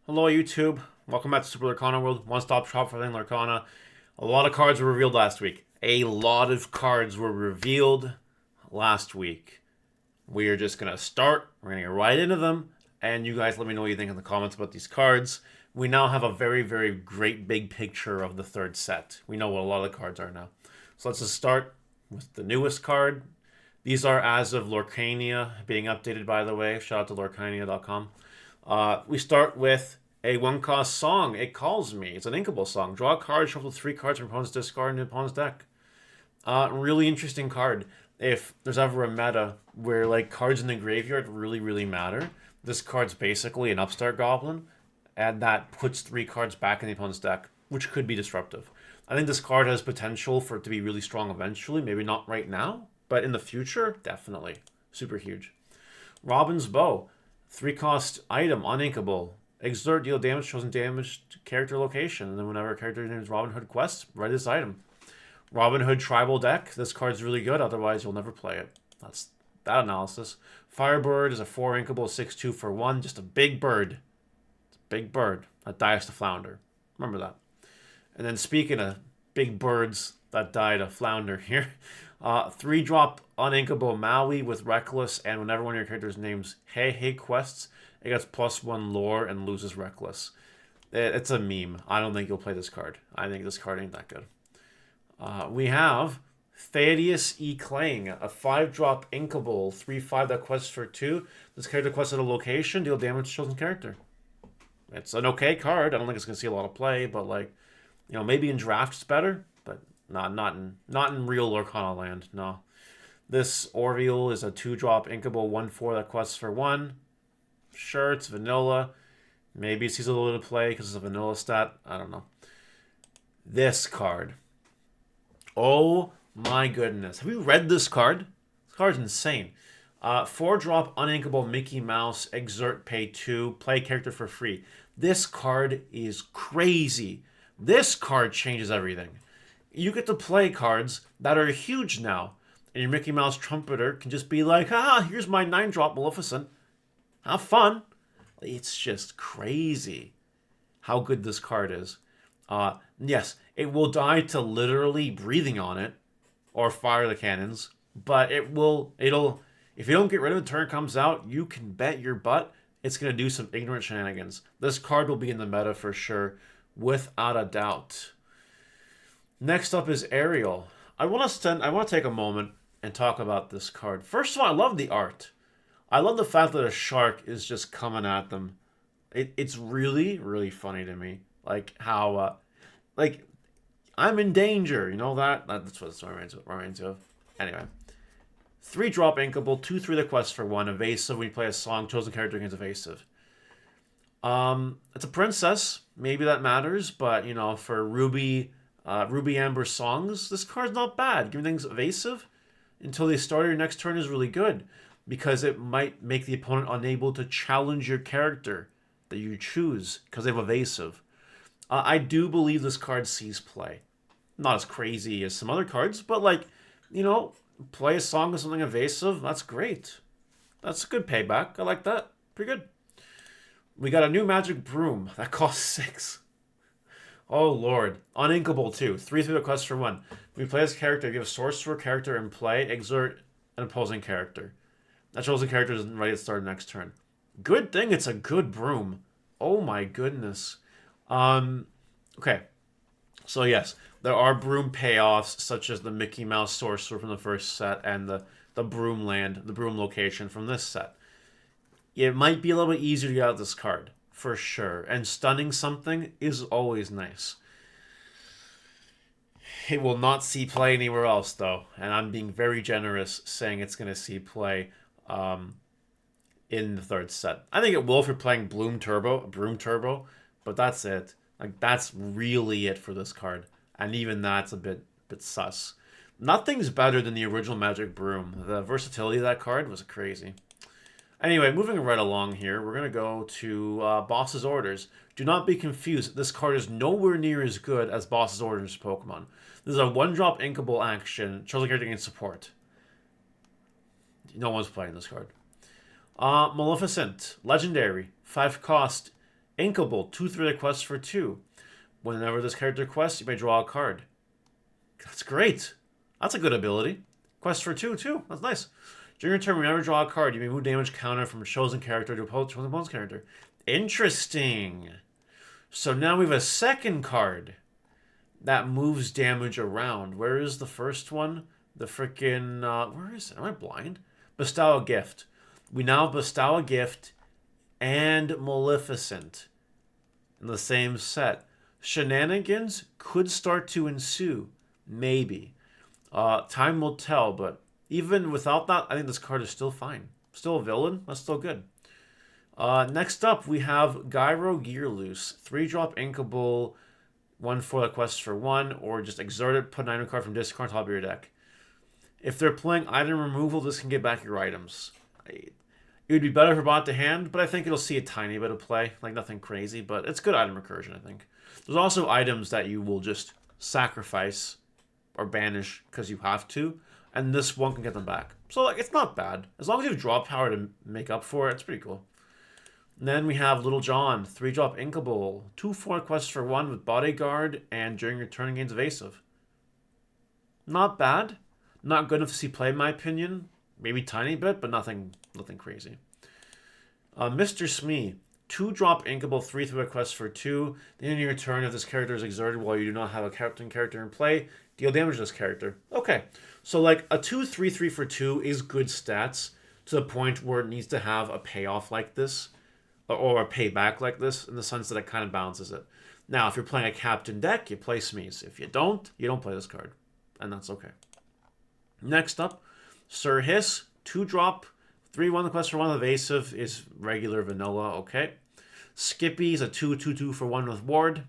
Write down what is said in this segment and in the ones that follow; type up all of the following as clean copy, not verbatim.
Hello, YouTube. Welcome back to Super Lorcana World, one-stop shop for everything Lorcana. A lot of cards were revealed last week. A lot of cards were revealed last week. We are just going to start. We're going to get right into them. And you guys let me know what you think in the comments about these cards. We now have a very, very great big picture of the third set. We know what a lot of the cards are now. So let's just start with the newest card. These are as of Lorcania, being updated, by the way. Shout out to lorcania.com. We start with a one-cost song. It Calls Me. It's an inkable song. Draw a card, shuffle 3 cards from opponent's discard into opponent's deck. Really interesting card. If there's ever a meta where like cards in the graveyard really, really matter, this card's basically an upstart goblin, and that puts 3 cards back in the opponent's deck, which could be disruptive. I think this card has potential for it to be really strong eventually. Maybe not right now, but in the future, definitely. Super huge. Robin's Bow. 3-cost item, uninkable. Exert, deal damage, chosen damage to character location. And then whenever a character names Robin Hood quest, write this item. Robin Hood tribal deck. This card's really good, otherwise you'll never play it. That's that analysis. Firebird is a 4-inkable, 6/2 for 1. Just a big bird. It's a big bird that dies to flounder. Remember that. And then speaking of big birds that die to flounder here, 3-drop uninkable Maui with Reckless, and whenever one of your characters names Hey quests, it gets +1 lore and loses Reckless. It's a meme. I don't think you'll play this card. I think this card ain't that good. We have Thaddeus E. Clang, a 5-drop inkable, 3/5 that quests for 2. This character quests at a location, deal damage to chosen character. It's an okay card. I don't think it's going to see a lot of play, but like, maybe in drafts better, but not in real Lorcana land, no. This Orville is a 2-drop inkable 1/4 that quests for 1. Sure, it's vanilla. Maybe it sees a little bit of play because it's a vanilla stat. I don't know. This card. Oh my goodness. Have you read this card? This card's insane. 4-drop uninkable Mickey Mouse, exert, pay 2, play character for free. This card is crazy. This card changes everything. You get to play cards that are huge now. And your Mickey Mouse Trumpeter can just be like, here's my 9-drop Maleficent. Have fun. It's just crazy how good this card is. Yes, it will die to literally breathing on it or fire the cannons, but it'll, if you don't get rid of it, turn it comes out, you can bet your butt it's going to do some ignorant shenanigans. This card will be in the meta for sure, without a doubt. Next up is Ariel. I want to take a moment and talk about this card. First of all, I love the art. I love the fact that a shark is just coming at them. It's really, really funny to me. Like how, like, I'm in danger. You know that? That's what it reminds me of. Anyway. 3-drop inkable, 2/3 the quest for 1. Evasive. When you play a song, chosen character gains evasive. It's a princess. Maybe that matters, but for Ruby Amber songs, this card's not bad. Giving things evasive until the start of your next turn is really good, because it might make the opponent unable to challenge your character that you choose because they have evasive. I do believe this card sees play. Not as crazy as some other cards, but play a song with something evasive, that's great. That's a good payback. I like that. Pretty good. We got a new magic broom that costs 6. Oh lord. Uninkable too. 3/3 the quest for 1. When you play this character, give a sorcerer character in play, exert an opposing character. That chosen character isn't ready to start next turn. Good thing it's a good broom. Oh my goodness. Okay. So yes, there are broom payoffs, such as the Mickey Mouse Sorcerer from the first set and the broom land, the broom location from this set. It might be a little bit easier to get out this card, for sure. And stunning something is always nice. It will not see play anywhere else, though. And I'm being very generous saying it's going to see play in the third set. I think it will if you're playing Broom Turbo, but that's it. Like, that's really it for this card. And even that's a bit sus. Nothing's better than the original Magic Broom. The versatility of that card was crazy. Anyway, moving right along here, we're going to go to Boss's Orders. Do not be confused. This card is nowhere near as good as Boss's Orders Pokemon. This is a 1-drop inkable action. Chosen character gains support. No one's playing this card. Maleficent. Legendary. 5 cost. Inkable, 2/3 requests for 2. Whenever this character quests, you may draw a card. That's great. That's a good ability. Quest for 2, too. That's nice. During your turn, whenever you draw a card, you may move damage counter from a chosen character to a chosen opponent's character. Interesting. So now we have a second card that moves damage around. Where is the first one? The freaking... where is it? Am I blind? Bestow a Gift. We now Bestow a Gift and Maleficent in the same set. Shenanigans could start to ensue. Maybe. Time will tell, but even without that, I think this card is still fine. Still a villain. That's still good. Next up, we have Gyro Gearloose. 3-drop Inkable, 1/4 that quests for 1, or just exert it, put an item card from discard on top of your deck. If they're playing item removal, this can get back your items. It would be better if it bought to hand, but I think it'll see a tiny bit of play. Like, nothing crazy, but it's good item recursion, I think. There's also items that you will just sacrifice or banish because you have to, and this one can get them back. So, like, it's not bad. As long as you have draw power to make up for it, it's pretty cool. And then we have Little John, 3-drop Inkable, 2/4 quests for 1 with Bodyguard, and during your turn gains Evasive. Not bad. Not good enough to see play, in my opinion. Maybe tiny bit, but nothing crazy. Mr. Smee, 2-drop Inkable, 3/3 quests for 2. The end of your turn, if this character is exerted while you do not have a captain character in play, deal damage to this character. Okay, so like a 2/3/3 for 2 is good stats to the point where it needs to have a payoff like this, or a payback like this, in the sense that it kind of balances it. Now, if you're playing a captain deck, you play Smees. If you don't play this card, and that's okay. Next up, Sir Hiss, 2-drop, 3/1 quest for 1 evasive is regular vanilla, okay. Skippy's a 2/2/2 for 1 with ward.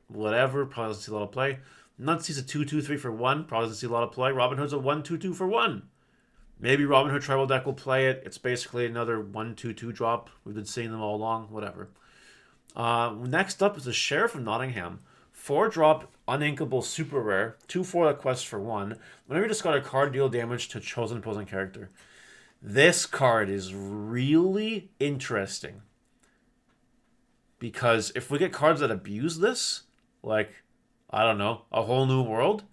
Whatever, probably doesn't see a lot of play. Nutsy's a 2/2/3 for 1, probably doesn't see a lot of play. Robin Hood's a 1/2/2 for 1. Maybe Robin Hood tribal deck will play it. It's basically another 1/2/2 drop. We've been seeing them all along, whatever. Next up is the Sheriff of Nottingham. 4-drop, uninkable, super rare. 2/4 that quests for 1. Whenever you discard a card, deal damage to chosen opposing character. This card is really interesting. Because if we get cards that abuse this, like, I don't know, a whole new world,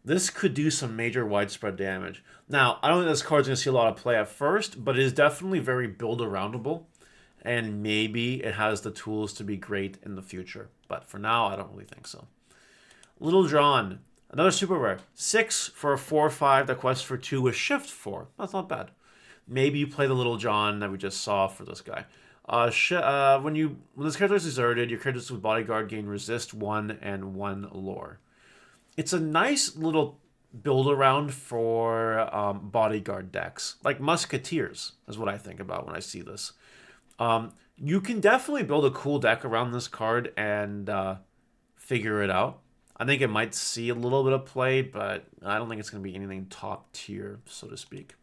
this could do some major widespread damage. Now, I don't think this card's going to see a lot of play at first, but it is definitely very build-aroundable. And maybe it has the tools to be great in the future. But for now, I don't really think so. Little John, another super rare. 6 for a 4/5 that quests for 2 with Shift 4. That's not bad. Maybe you play the Little John that we just saw for this guy. When this character is exerted, your characters with Bodyguard gain Resist 1 and 1 Lore. It's a nice little build-around for Bodyguard decks. Like Musketeers is what I think about when I see this. You can definitely build a cool deck around this card and figure it out. I think it might see a little bit of play, but I don't think it's going to be anything top tier, so to speak.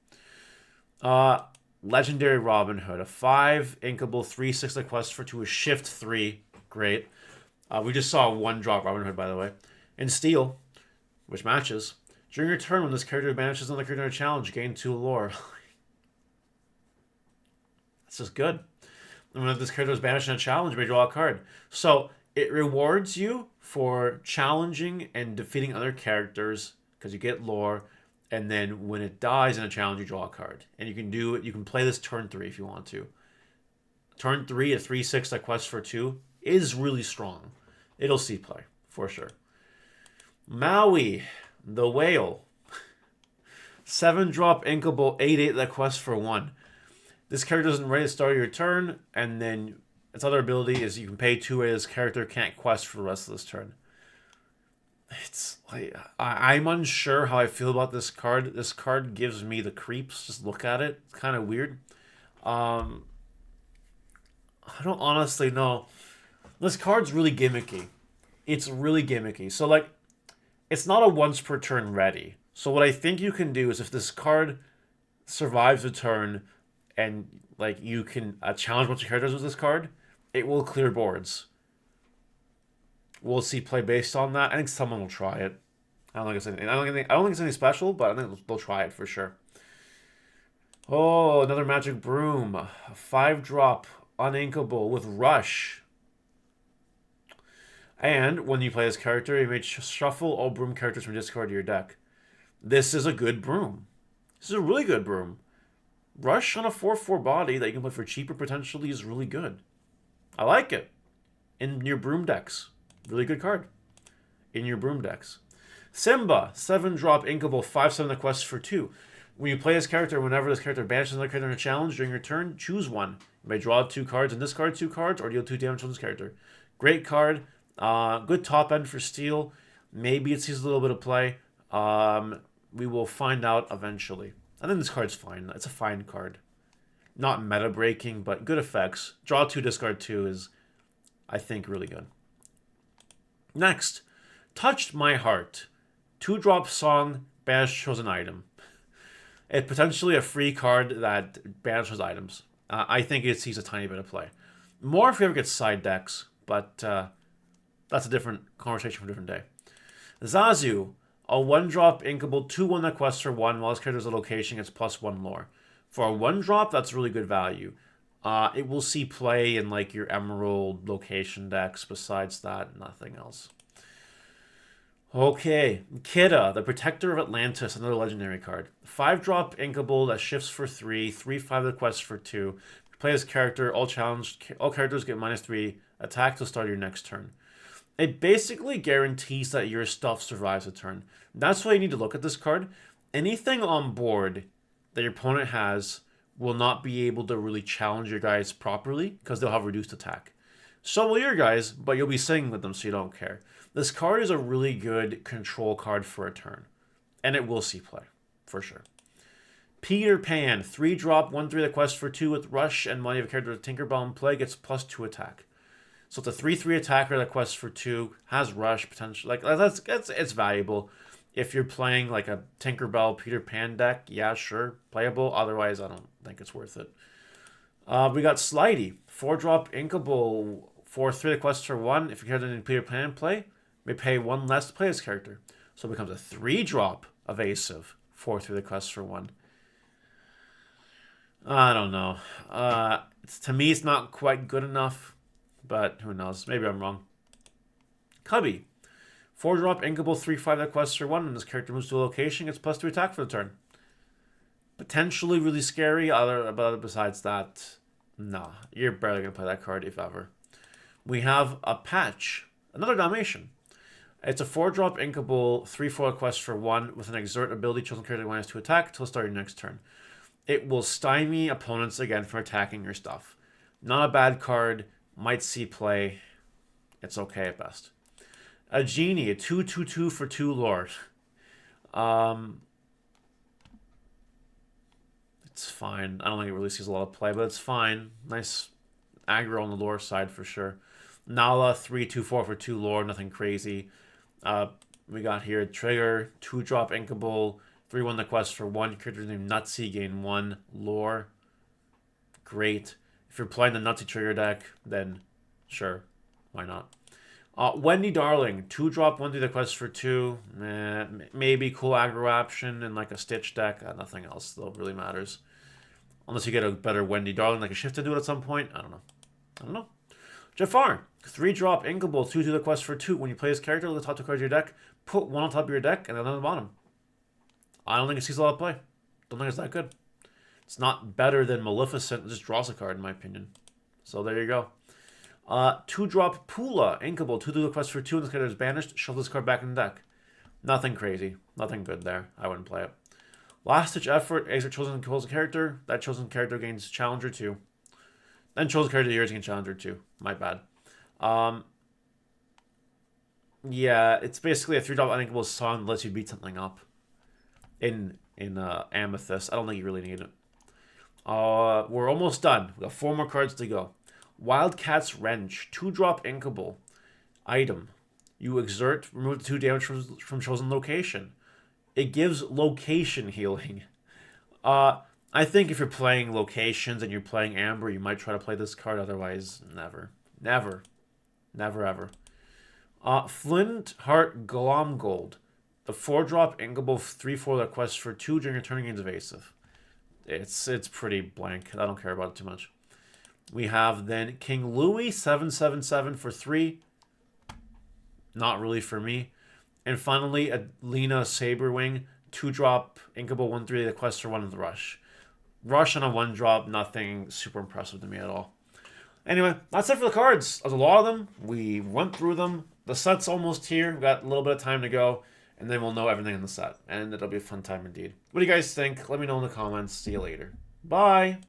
Legendary Robin Hood, a 5 inkable 3/6 quest for 2 with Shift 3. Great. We just saw a 1-drop Robin Hood, by the way. And Steel, which matches. During your turn, when this character banishes another character in a challenge, gain 2 lore. This is good. And when this character is banished in a challenge, you may draw a card. So it rewards you for challenging and defeating other characters because you get lore. And then when it dies in a challenge, you draw a card. And you can do it. You can play this turn 3 if you want to. Turn 3, a 3/6 that quests for 2 is really strong. It'll see play for sure. Maui, the Whale. 7-drop inkable 8/8 that quests for 1. This character isn't ready to start your turn, and then its other ability is you can pay 2 this character can't quest for the rest of this turn. It's like I'm unsure how I feel about this card. This card gives me the creeps. Just look at it. It's kind of weird. I don't honestly know. This card's really gimmicky. It's really gimmicky. So like, it's not a once per turn ready. So what I think you can do is if this card survives a turn and like you can challenge a bunch of characters with this card, it will clear boards. We'll see play based on that. I think someone will try it. I don't think it's anything special, but I think they'll try it for sure. Oh, another Magic Broom. A 5-drop uninkable with Rush. And when you play this character, you may shuffle all broom characters from discard to your deck. This is a good broom. This is a really good broom. Rush on a 4/4 body that you can play for cheaper potentially is really good. I like it. In your broom decks. Really good card. In your broom decks. Simba, 7-drop inkable, 5/7 the quest for 2. When you play this character, whenever this character banishes another character in a challenge during your turn, choose one. You may draw 2 cards and discard 2 cards, or deal 2 damage on this character. Great card. Good top end for steel. Maybe it sees a little bit of play. We will find out eventually. I think this card's fine. It's a fine card. Not meta breaking, but good effects. Draw 2, discard 2 is, I think, really good. Next, Touched My Heart. 2-drop song, banish chosen item. It's potentially a free card that banishes items. I think it sees a tiny bit of play. More if you ever get side decks, but that's a different conversation for a different day. Zazu, a 1-drop inkable 2/1 that quests for 1 while this character's a location gets +1 lore. For a 1-drop, that's really good value. It will see play in like your Emerald location decks. Besides that, nothing else. Okay, Kidda, the Protector of Atlantis, another legendary card. 5-drop inkable that shifts for 3, 3/5 the quest for 2. Play this character, all characters get -3 attack to start your next turn. It basically guarantees that your stuff survives a turn. That's why you need to look at this card. Anything on board that your opponent has will not be able to really challenge your guys properly because they'll have reduced attack. So will your guys, but you'll be sitting with them so you don't care. This card is a really good control card for a turn. And it will see play, for sure. Peter Pan, 3-drop, 1/3 the quest for 2 with rush and money of a character with Tinkerbell in play gets +2 attack. So it's a 3/3 attacker that quests for 2, has rush potential. Like it's valuable. If you're playing like a Tinkerbell Peter Pan deck, yeah, sure, playable. Otherwise, I don't think it's worth it. We got Slidey, 4-drop inkable, 4/3 the quest for 1. If your character in Peter Pan in play, may pay 1 less to play this character. So it becomes a 3-drop evasive, 4/3 the quest for 1. I don't know. To me, it's not quite good enough, but who knows? Maybe I'm wrong. Cubby, 4-drop inkable, 3/5 that quests for 1. When this character moves to a location, gets +2 attack for the turn. Potentially really scary. But besides that, nah, you're barely gonna play that card if ever. We have a Patch, another Dalmatian. It's a 4-drop inkable, 3/4 quest for 1 with an exert ability chosen character -2 attack till start your next turn. It will stymie opponents again from attacking your stuff. Not a bad card. Might see play. It's okay at best. A Genie, a 2/2/2 for 2 lore. It's fine. I don't think it really sees a lot of play, but it's fine. Nice aggro on the lore side for sure. Nala, 3/2/4 for 2 lore. Nothing crazy. We got here Trigger, 2-drop inkable, 3/1 the quest for 1. Character named Nutsy, gain 1 lore. Great. If you're playing the Nutsy Trigger deck, then sure, why not? Wendy Darling, 2-drop, 1/3 the quest for 2. Maybe cool aggro option in like a Stitch deck. Nothing else though really matters. Unless you get a better Wendy Darling, like a shift to do it at some point. I don't know. Jafar, 3-drop inkable, 2/2 the quest for 2. When you play this character, look at the top 2 cards of your deck, put 1 on top of your deck and then on the bottom. I don't think it sees a lot of play. Don't think it's that good. It's not better than Maleficent. It just draws a card, in my opinion. So there you go. 2-drop Pula, inkable, 2/2 the quest for 2. When this character is banished, shuffle this card back in the deck. Nothing crazy. Nothing good there. I wouldn't play it. Last Ditch Effort, exert chosen character. That chosen character gains Challenger 2. Then chosen character of yours gains Challenger 2. My bad. Yeah, it's basically a 3-drop uninkable song that lets you beat something up. In Amethyst. I don't think you really need it. We're almost done. We got 4 more cards to go. Wildcat's Wrench, 2-drop inkable item. You exert, remove the 2 damage from chosen location. It gives location healing. I think if you're playing locations and you're playing Amber, you might try to play this card. Otherwise, never. Never. Never, ever. Flint Heart Glomgold. The 4-drop inkable 3/4 that quests for 2 during your turn gains evasive. It's pretty blank. I don't care about it too much. We have then King Louis, 7/7/7 for 3. not really for me. And finally, a Lena Saberwing, 2-drop, Inkable 1/3, the Quester 1 of the Rush. Rush on a 1-drop, nothing super impressive to me at all. Anyway, that's it for the cards. There's a lot of them. We went through them. The set's almost here. We've got a little bit of time to go, and then we'll know everything in the set. And it'll be a fun time indeed. What do you guys think? Let me know in the comments. See you later. Bye!